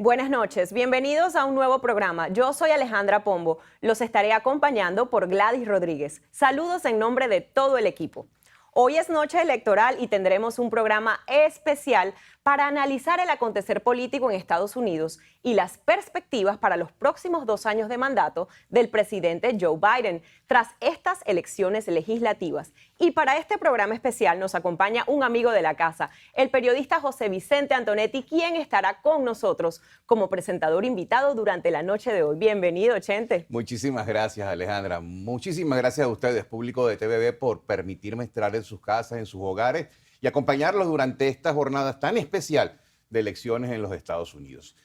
Buenas noches, bienvenidos a un nuevo programa. Yo soy Alejandra Pombo, los estaré acompañando por Gladys Rodríguez. Saludos en nombre de todo el equipo. Hoy es noche electoral y tendremos un programa especial para analizar el acontecer político en Estados Unidos y las perspectivas para los próximos 2 años de mandato del presidente Joe Biden tras estas elecciones legislativas. Y para este programa especial nos acompaña un amigo de la casa, el periodista José Vicente Antonetti, quien estará con nosotros como presentador invitado durante la noche de hoy. Bienvenido, Chente. Muchísimas gracias, Alejandra. Muchísimas gracias a ustedes, público de TVB, por permitirme entrar en sus casas, en sus hogares y acompañarlos durante esta jornada tan especial de elecciones en los Estados Unidos.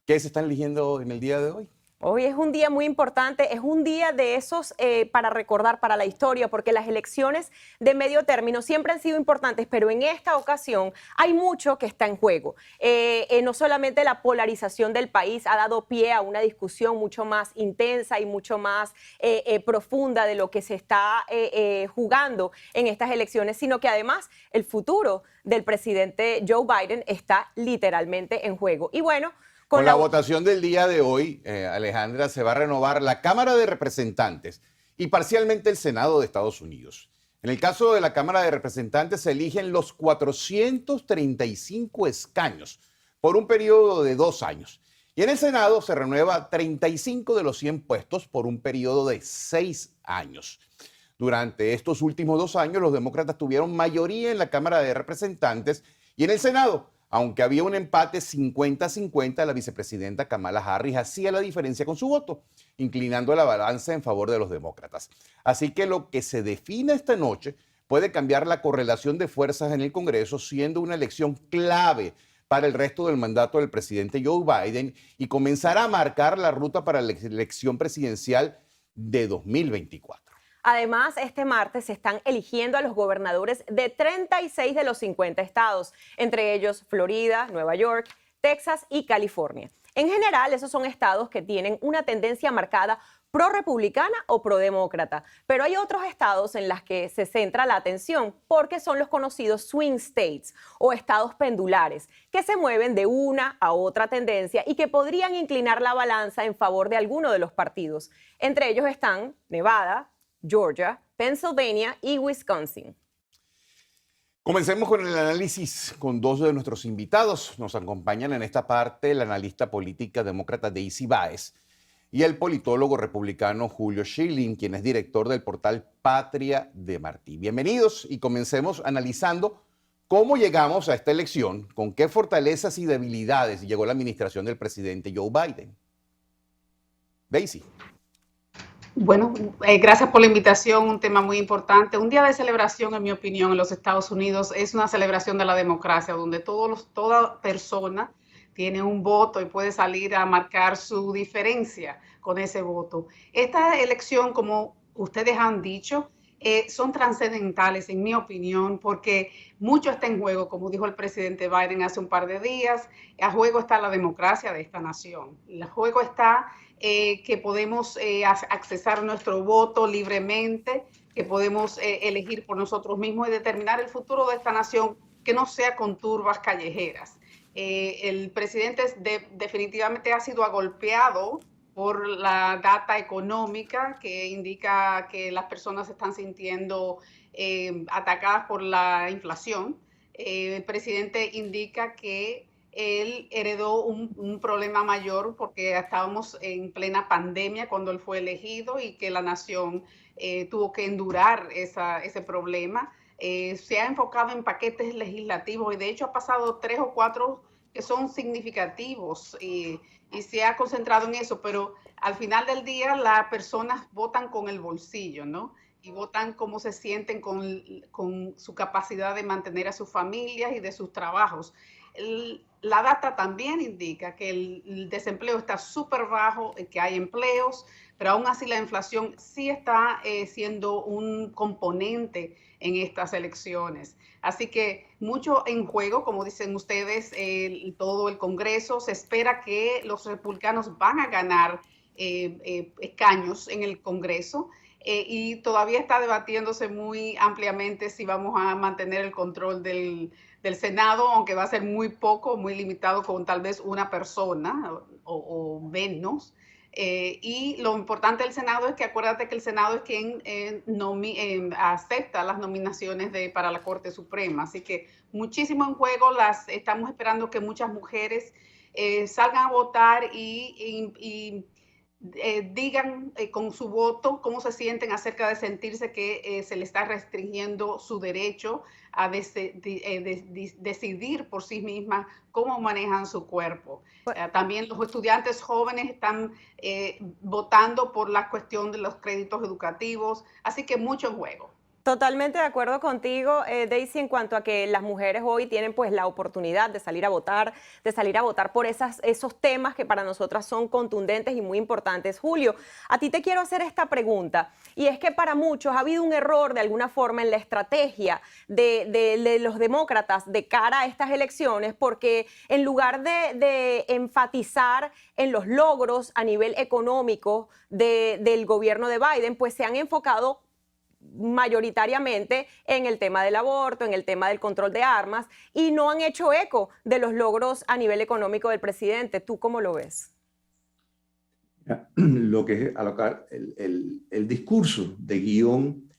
¿Qué se están eligiendo en el día de hoy? Hoy es un día muy importante, es un día de esos para recordar, para la historia, porque las elecciones de medio término siempre han sido importantes, pero en esta ocasión hay mucho que está en juego. No solamente la polarización del país ha dado pie a una discusión mucho más intensa y mucho más profunda de lo que se está jugando en estas elecciones, sino que además el futuro del presidente Joe Biden está literalmente en juego. Y bueno, con la votación del día de hoy, Alejandra, se va a renovar la Cámara de Representantes y parcialmente el Senado de Estados Unidos. En el caso de la Cámara de Representantes se eligen los 435 escaños por un periodo de 2 años. Y en el Senado se renueva 35 de los 100 puestos por un periodo de 6 años. Durante estos últimos 2 años, los demócratas tuvieron mayoría en la Cámara de Representantes y en el Senado. Aunque había un empate 50-50, la vicepresidenta Kamala Harris hacía la diferencia con su voto, inclinando la balanza en favor de los demócratas. Así que lo que se define esta noche puede cambiar la correlación de fuerzas en el Congreso, siendo una elección clave para el resto del mandato del presidente Joe Biden y comenzará a marcar la ruta para la elección presidencial de 2024. Además, este martes se están eligiendo a los gobernadores de 36 de los 50 estados, entre ellos Florida, Nueva York, Texas y California. En general, esos son estados que tienen una tendencia marcada pro-republicana o pro-demócrata, pero hay otros estados en los que se centra la atención porque son los conocidos swing states o estados pendulares, que se mueven de una a otra tendencia y que podrían inclinar la balanza en favor de alguno de los partidos. Entre ellos están Nevada, Georgia, Pennsylvania y Wisconsin. Comencemos con el análisis con 2 de nuestros invitados. Nos acompañan en esta parte la analista política demócrata Daisy Báez y el politólogo republicano Julio Schilling, quien es director del portal Patria de Martí. Bienvenidos y comencemos analizando cómo llegamos a esta elección, con qué fortalezas y debilidades llegó la administración del presidente Joe Biden. Daisy. Bueno, gracias por la invitación, un tema muy importante. Un día de celebración, en mi opinión, en los Estados Unidos es una celebración de la democracia, donde toda persona tiene un voto y puede salir a marcar su diferencia con ese voto. Esta elección, como ustedes han dicho, son trascendentales, en mi opinión, porque mucho está en juego, como dijo el presidente Biden hace un par de días. A juego está la democracia de esta nación. El juego está que podemos accesar nuestro voto libremente, que podemos elegir por nosotros mismos y determinar el futuro de esta nación, que no sea con turbas callejeras. El presidente definitivamente ha sido agolpeado por la data económica que indica que las personas se están sintiendo atacadas por la inflación. El presidente indica que él heredó un problema mayor porque estábamos en plena pandemia cuando él fue elegido y que la nación tuvo que endurar ese problema. Se ha enfocado en paquetes legislativos y de hecho ha pasado 3 o 4 que son significativos y se ha concentrado en eso, pero al final del día las personas votan con el bolsillo, ¿no? Y votan cómo se sienten con su capacidad de mantener a sus familias y de sus trabajos. La data también indica que el desempleo está súper bajo, que hay empleos, pero aún así la inflación sí está siendo un componente en estas elecciones. Así que mucho en juego, como dicen ustedes, todo el Congreso. Se espera que los republicanos van a ganar escaños en el Congreso. Y todavía está debatiéndose muy ampliamente si vamos a mantener el control del Senado, aunque va a ser muy poco, muy limitado con tal vez una persona o menos. Y lo importante del Senado es que acuérdate que el Senado es quien acepta las nominaciones para la Corte Suprema. Así que muchísimo en juego. Estamos esperando que muchas mujeres salgan a votar y digan con su voto cómo se sienten acerca de sentirse que se le está restringiendo su derecho a decidir por sí mismas cómo manejan su cuerpo. También los estudiantes jóvenes están votando por la cuestión de los créditos educativos, así que mucho en juego. Totalmente de acuerdo contigo, Daisy, en cuanto a que las mujeres hoy tienen pues la oportunidad de salir a votar por esos temas que para nosotras son contundentes y muy importantes. Julio, a ti te quiero hacer esta pregunta, y es que para muchos ha habido un error de alguna forma en la estrategia de los demócratas de cara a estas elecciones, porque en lugar de enfatizar en los logros a nivel económico del gobierno de Biden, pues se han enfocado mayoritariamente en el tema del aborto, en el tema del control de armas, y no han hecho eco de los logros a nivel económico del presidente. ¿Tú cómo lo ves? Lo que es el discurso de guión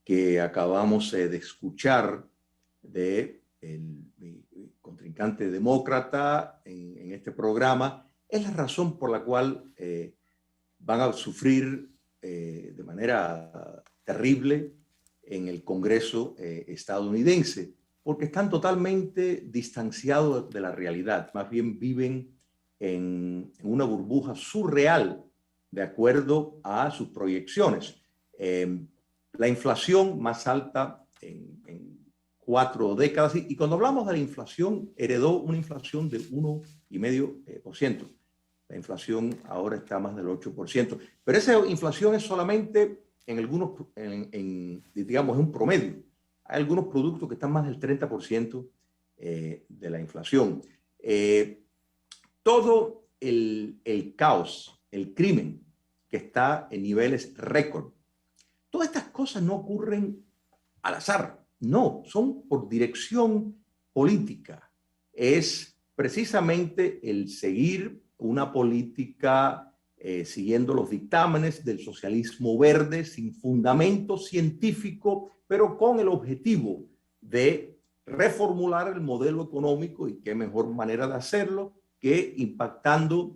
que acabamos de escuchar de mi contrincante demócrata en este programa es la razón por la cual van a sufrir de manera terrible en el Congreso estadounidense, porque están totalmente distanciados de la realidad, más bien viven en una burbuja surreal de acuerdo a sus proyecciones. La inflación más alta en 4 décadas, y cuando hablamos de la inflación, heredó una inflación de 1,5%. La inflación ahora está más del 8%, pero esa inflación es solamente en algunos, digamos, es un promedio. Hay algunos productos que están más del 30% de la inflación. Todo el caos, el crimen que está en niveles récord, todas estas cosas no ocurren al azar, no, son por dirección política. Es precisamente el seguir una política siguiendo los dictámenes del socialismo verde sin fundamento científico, pero con el objetivo de reformular el modelo económico, y qué mejor manera de hacerlo que impactando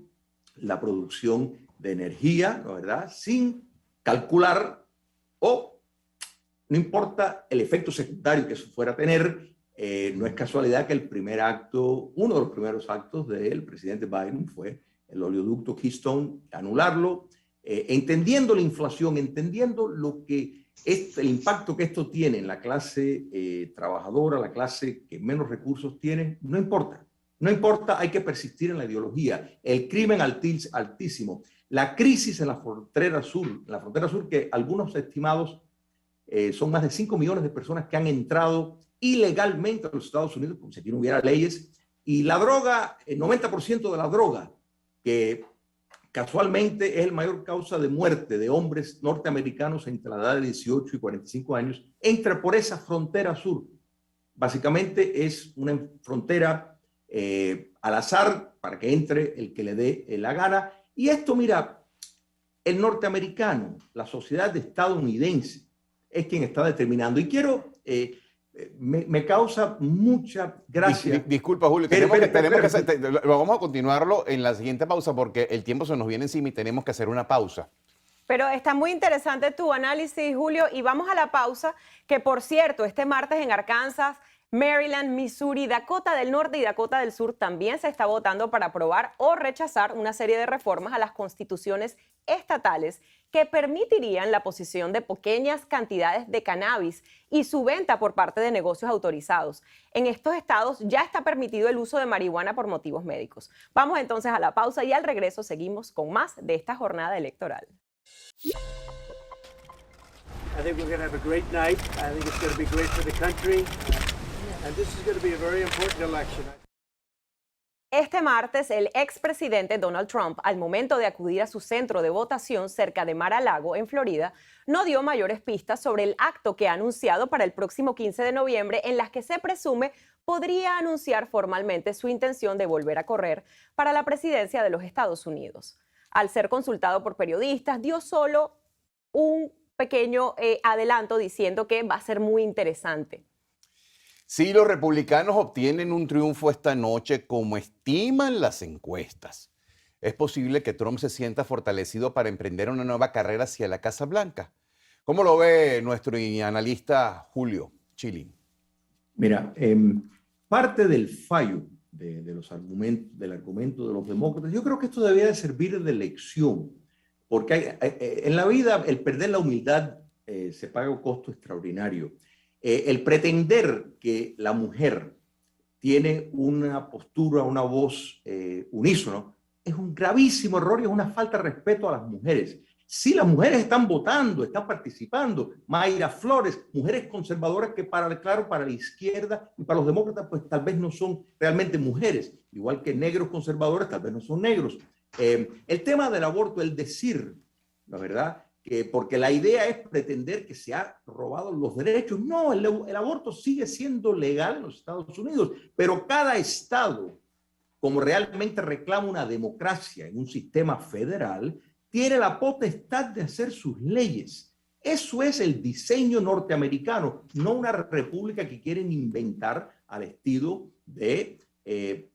la producción de energía, ¿no, verdad? Sin calcular, o no importa el efecto secundario que eso fuera a tener. No es casualidad que uno de los primeros actos del presidente Biden fue el oleoducto Keystone, anularlo, entendiendo la inflación, entendiendo lo que es el impacto que esto tiene en la clase trabajadora, la clase que menos recursos tiene. No importa, no importa, hay que persistir en la ideología. El crimen altísimo, la crisis en la frontera sur que algunos estimados son más de 5 millones de personas que han entrado ilegalmente a los Estados Unidos, como si aquí no hubiera leyes, y la droga, el 90% de la droga, que casualmente es el mayor causa de muerte de hombres norteamericanos entre la edad de 18 y 45 años, entra por esa frontera sur. Básicamente es una frontera al azar para que entre el que le dé la gana. Y esto, mira, el norteamericano, la sociedad estadounidense, es quien está determinando. Y quiero... me causa mucha gracia. Disculpa, Julio, vamos a continuarlo en la siguiente pausa porque el tiempo se nos viene encima y tenemos que hacer una pausa. Pero está muy interesante tu análisis, Julio, y vamos a la pausa, que por cierto, este martes en Arkansas, Maryland, Missouri, Dakota del Norte y Dakota del Sur también se está votando para aprobar o rechazar una serie de reformas a las constituciones estatales que permitirían la posesión de pequeñas cantidades de cannabis y su venta por parte de negocios autorizados. En estos estados ya está permitido el uso de marihuana por motivos médicos. Vamos entonces a la pausa y al regreso seguimos con más de esta jornada electoral. I think we're going to have a great night. I think it's going to be great for the country. And this is going to be a very important election. Este martes, el expresidente Donald Trump, al momento de acudir a su centro de votación cerca de Mar-a-Lago, en Florida, no dio mayores pistas sobre el acto que ha anunciado para el próximo 15 de noviembre, en las que se presume podría anunciar formalmente su intención de volver a correr para la presidencia de los Estados Unidos. Al ser consultado por periodistas, dio solo un pequeño adelanto diciendo que va a ser muy interesante. Si los republicanos obtienen un triunfo esta noche, como estiman las encuestas, es posible que Trump se sienta fortalecido para emprender una nueva carrera hacia la Casa Blanca. ¿Cómo lo ve nuestro analista Julio Chilin? Mira, parte del fallo del argumento de los demócratas, yo creo que esto debía de servir de lección, porque en la vida el perder la humildad se paga un costo extraordinario. El pretender que la mujer tiene una postura, una voz unísono, es un gravísimo error y es una falta de respeto a las mujeres. Si las mujeres están votando, están participando, Mayra Flores, mujeres conservadoras que para la izquierda y para los demócratas, pues tal vez no son realmente mujeres, igual que negros conservadores, tal vez no son negros. El tema del aborto, el decir, la verdad, que porque la idea es pretender que se ha robado los derechos. No, el aborto sigue siendo legal en los Estados Unidos, pero cada estado, como realmente reclama una democracia en un sistema federal, tiene la potestad de hacer sus leyes. Eso es el diseño norteamericano, no una república que quieren inventar al estilo de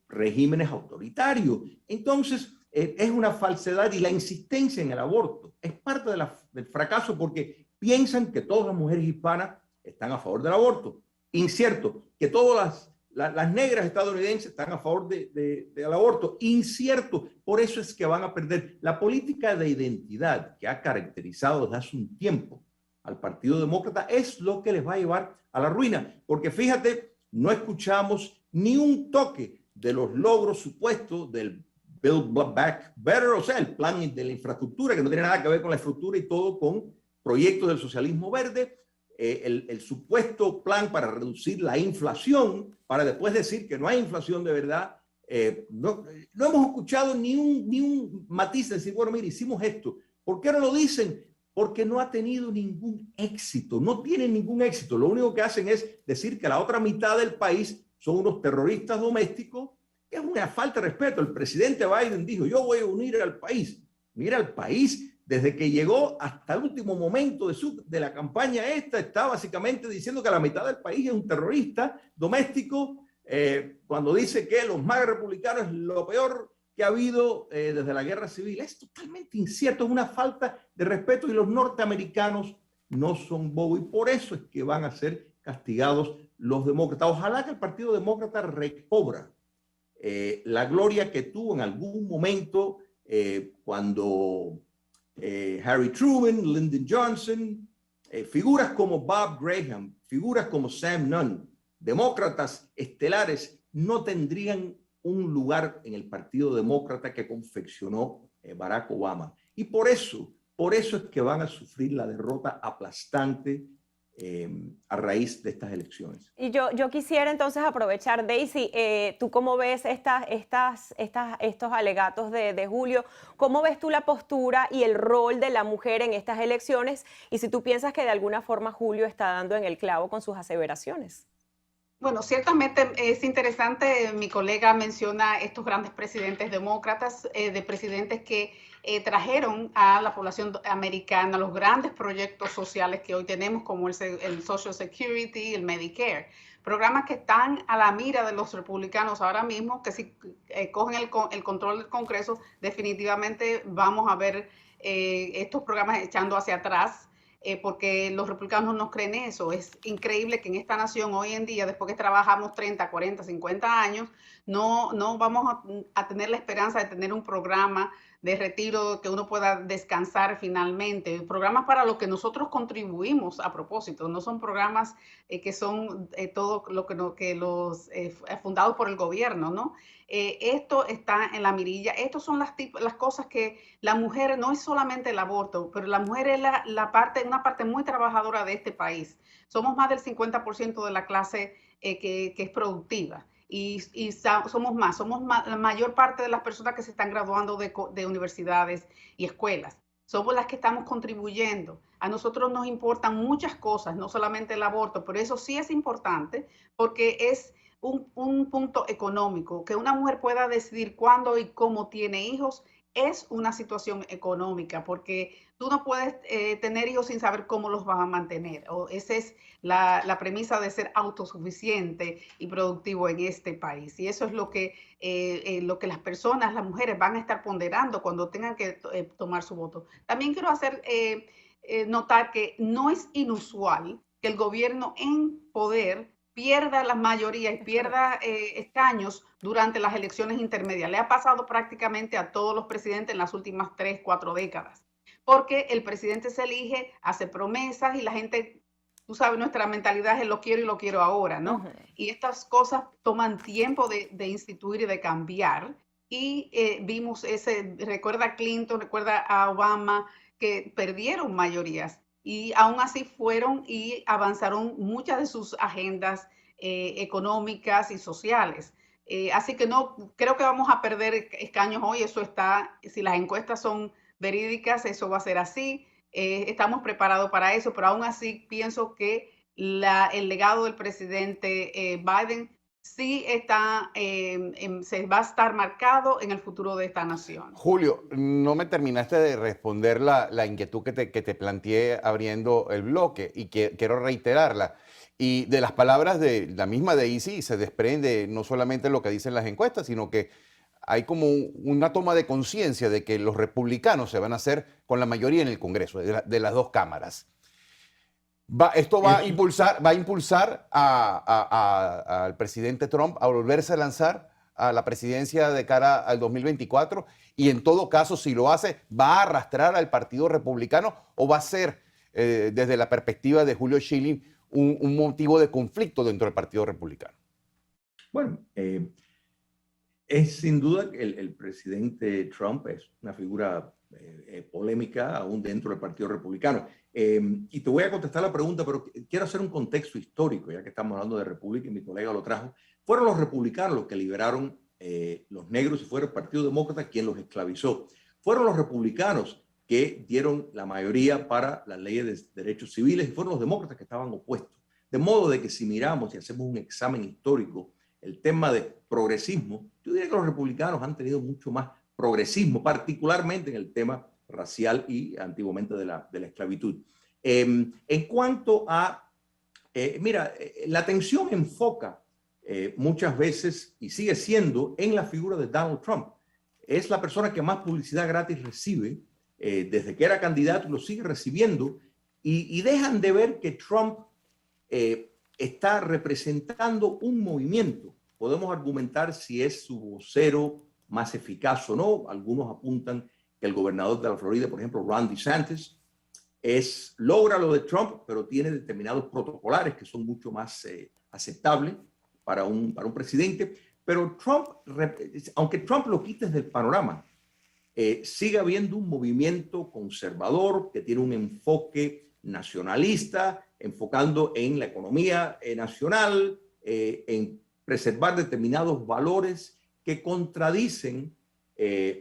regímenes autoritarios. Entonces, es una falsedad, y la insistencia en el aborto es parte del fracaso, porque piensan que todas las mujeres hispanas están a favor del aborto. Incierto, que todas las negras estadounidenses están a favor del aborto. Incierto, por eso es que van a perder. La política de identidad que ha caracterizado desde hace un tiempo al Partido Demócrata es lo que les va a llevar a la ruina, porque fíjate, no escuchamos ni un toque de los logros supuestos del Build Back Better, o sea, el plan de la infraestructura, que no tiene nada que ver con la infraestructura y todo con proyectos del socialismo verde, el supuesto plan para reducir la inflación, para después decir que no hay inflación de verdad. No hemos escuchado ni un matiz de decir, bueno, mire, hicimos esto. ¿Por qué no lo dicen? Porque no ha tenido ningún éxito, no tiene ningún éxito. Lo único que hacen es decir que la otra mitad del país son unos terroristas domésticos. Es una falta de respeto. El presidente Biden dijo, yo voy a unir al país. Mira, el país, desde que llegó hasta el último momento de la campaña esta, está básicamente diciendo que la mitad del país es un terrorista doméstico, cuando dice que los más republicanos es lo peor que ha habido desde la guerra civil. Es totalmente incierto, es una falta de respeto, y los norteamericanos no son bobos, y por eso es que van a ser castigados los demócratas. Ojalá que el Partido Demócrata recobra la gloria que tuvo en algún momento cuando Harry Truman, Lyndon Johnson, figuras como Bob Graham, figuras como Sam Nunn, demócratas estelares, no tendrían un lugar en el Partido Demócrata que confeccionó Barack Obama. Y por eso es que van a sufrir la derrota aplastante a raíz de estas elecciones. Y yo quisiera entonces aprovechar, Daisy, ¿tú cómo ves estos alegatos de Julio? ¿Cómo ves tú la postura y el rol de la mujer en estas elecciones? Y si tú piensas que de alguna forma Julio está dando en el clavo con sus aseveraciones. Bueno, ciertamente es interesante, mi colega menciona estos grandes presidentes demócratas, de presidentes que trajeron a la población americana los grandes proyectos sociales que hoy tenemos, como el Social Security, el Medicare, programas que están a la mira de los republicanos ahora mismo, que si cogen el control del Congreso, definitivamente vamos a ver estos programas echando hacia atrás. Porque los republicanos no creen eso. Es increíble que en esta nación hoy en día, después que trabajamos 30, 40, 50 años, no vamos a tener la esperanza de tener un programa de retiro que uno pueda descansar finalmente. Programas para los que nosotros contribuimos a propósito, no son programas que son todo lo que los fundados por el gobierno, ¿no? Esto está en la mirilla. Estas son las cosas que la mujer, no es solamente el aborto, pero la mujer es una parte muy trabajadora de este país. Somos más del 50% de la clase que es productiva. somos más, la mayor parte de las personas que se están graduando de universidades y escuelas. Somos las que estamos contribuyendo. A nosotros nos importan muchas cosas, no solamente el aborto, pero eso sí es importante porque es un punto económico. Que una mujer pueda decidir cuándo y cómo tiene hijos es una situación económica, porque tú no puedes tener hijos sin saber cómo los vas a mantener. Esa es la premisa de ser autosuficiente y productivo en este país. Y eso es lo que las personas, las mujeres, van a estar ponderando cuando tengan que tomar su voto. También quiero hacer notar que no es inusual que el gobierno en poder pierda las mayorías y pierda escaños durante las elecciones intermedias. Le ha pasado prácticamente a todos los presidentes en las últimas 3, 4 décadas. Porque el presidente se elige, hace promesas y la gente, tú sabes, nuestra mentalidad es lo quiero y lo quiero ahora, ¿no? Y estas cosas toman tiempo de instituir y de cambiar. Y vimos recuerda a Clinton, recuerda a Obama, que perdieron mayorías. Y aún así fueron y avanzaron muchas de sus agendas económicas y sociales. Así que no, creo que vamos a perder escaños hoy, eso está, si las encuestas son verídicas, eso va a ser así. Estamos preparados para eso, pero aún así pienso que el legado del presidente Biden sí se va a estar marcado en el futuro de esta nación. Julio, no me terminaste de responder la inquietud que te planteé abriendo el bloque y quiero reiterarla. Y de las palabras de la misma Daisy se desprende no solamente lo que dicen las encuestas, sino que hay como una toma de conciencia de que los republicanos se van a hacer con la mayoría en el Congreso, de las dos cámaras. Esto va a impulsar al presidente Trump a volverse a lanzar a la presidencia de cara al 2024 y en todo caso, si lo hace, ¿va a arrastrar al Partido Republicano o va a ser, desde la perspectiva de Julio Schilling, un motivo de conflicto dentro del Partido Republicano? Bueno, es sin duda que el presidente Trump es una figura polémica aún dentro del Partido Republicano. Y te voy a contestar la pregunta, pero quiero hacer un contexto histórico, ya que estamos hablando de República y mi colega lo trajo. Fueron los republicanos los que liberaron los negros y fue el Partido Demócrata quien los esclavizó. Fueron los republicanos que dieron la mayoría para las leyes de derechos civiles y fueron los demócratas que estaban opuestos. De modo de que si miramos y hacemos un examen histórico, el tema de progresismo, yo diría que los republicanos han tenido mucho más progresismo, particularmente en el tema racial y antiguamente de la esclavitud. En cuanto a, la atención enfoca muchas veces y sigue siendo en la figura de Donald Trump. Es la persona que más publicidad gratis recibe desde que era candidato y lo sigue recibiendo y dejan de ver que Trump está representando un movimiento. Podemos argumentar si es su vocero más eficaz o no. Algunos apuntan que el gobernador de la Florida, por ejemplo, Ron DeSantis, logra lo de Trump, pero tiene determinados protocolares que son mucho más aceptables para un presidente. Pero Trump, aunque Trump lo quites del panorama, sigue habiendo un movimiento conservador que tiene un enfoque nacionalista, enfocando en la economía nacional, en preservar determinados valores que contradicen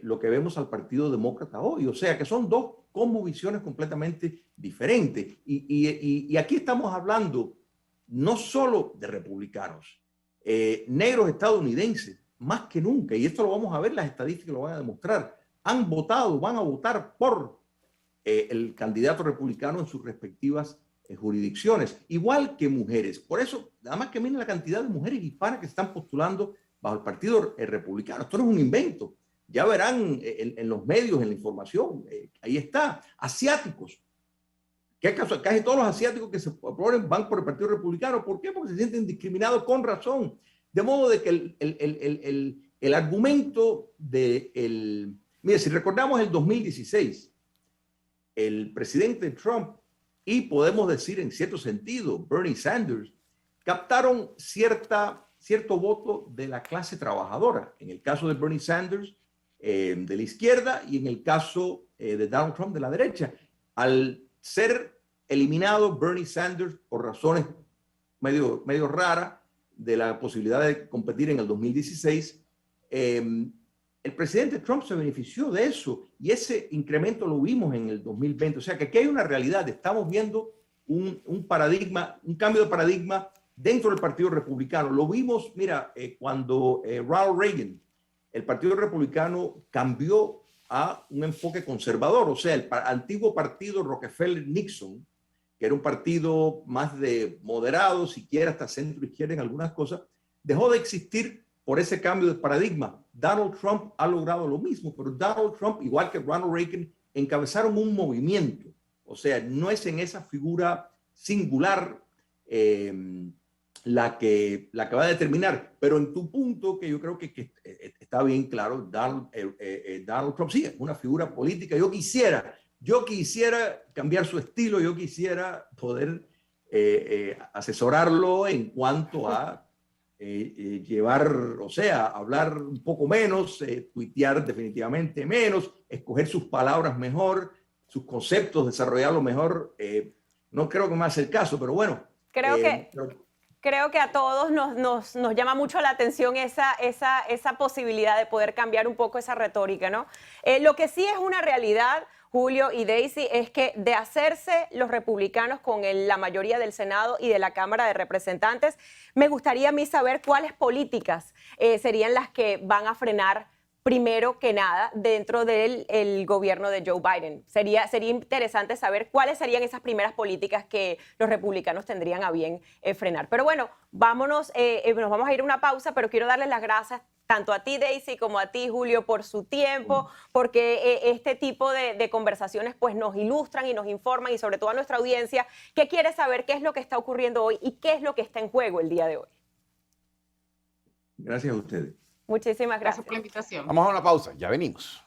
lo que vemos al Partido Demócrata hoy. O sea, que son dos como visiones completamente diferentes. Y aquí estamos hablando no solo de republicanos, negros estadounidenses, más que nunca, y esto lo vamos a ver, las estadísticas lo van a demostrar, han votado, van a votar por el candidato republicano en sus respectivas jurisdicciones, igual que mujeres. Por eso, nada más que miren la cantidad de mujeres hispanas que se están postulando bajo el Partido Republicano. Esto no es un invento. Ya verán en los medios, en la información, ahí está. Asiáticos. Casi todos los asiáticos que se proponen van por el Partido Republicano. ¿Por qué? Porque se sienten discriminados con razón. De modo de que el argumento mire, si recordamos el 2016, el presidente Trump y podemos decir en cierto sentido Bernie Sanders captaron cierto voto de la clase trabajadora. En el caso de Bernie Sanders, de la izquierda, y en el caso de Donald Trump, de la derecha. Al ser eliminado Bernie Sanders por razones medio raras, de la posibilidad de competir en el 2016, el presidente Trump se benefició de eso y ese incremento lo vimos en el 2020. O sea que aquí hay una realidad, estamos viendo un paradigma, un cambio de paradigma dentro del Partido Republicano. Lo vimos, mira, cuando Ronald Reagan, el Partido Republicano cambió a un enfoque conservador, o sea, el antiguo partido Rockefeller-Nixon, que era un partido más de moderado, siquiera hasta centro-izquierda en algunas cosas, dejó de existir por ese cambio de paradigma. Donald Trump ha logrado lo mismo, pero Donald Trump, igual que Ronald Reagan, encabezaron un movimiento. O sea, no es en esa figura singular la que va a determinar. Pero en tu punto, que yo creo que está bien claro, Donald Trump sí es una figura política. Yo quisiera cambiar su estilo, yo quisiera poder asesorarlo en cuanto a llevar, o sea, hablar un poco menos, tuitear definitivamente menos, escoger sus palabras mejor, sus conceptos, desarrollarlo mejor. No creo que me hace el caso, pero bueno. Creo que a todos nos llama mucho la atención esa posibilidad de poder cambiar un poco esa retórica, ¿no? Lo que sí es una realidad, Julio y Daisy, es que de hacerse los republicanos con la mayoría del Senado y de la Cámara de Representantes, me gustaría a mí saber cuáles políticas serían las que van a frenar primero que nada dentro del gobierno de Joe Biden. Sería interesante saber cuáles serían esas primeras políticas que los republicanos tendrían a bien frenar. Pero bueno, nos vamos a ir a una pausa, pero quiero darles las gracias tanto a ti, Daisy, como a ti, Julio, por su tiempo, porque este tipo de conversaciones pues nos ilustran y nos informan, y sobre todo a nuestra audiencia que quiere saber qué es lo que está ocurriendo hoy y qué es lo que está en juego el día de hoy. Gracias a ustedes. Muchísimas gracias. Gracias por la invitación. Vamos a una pausa, ya venimos.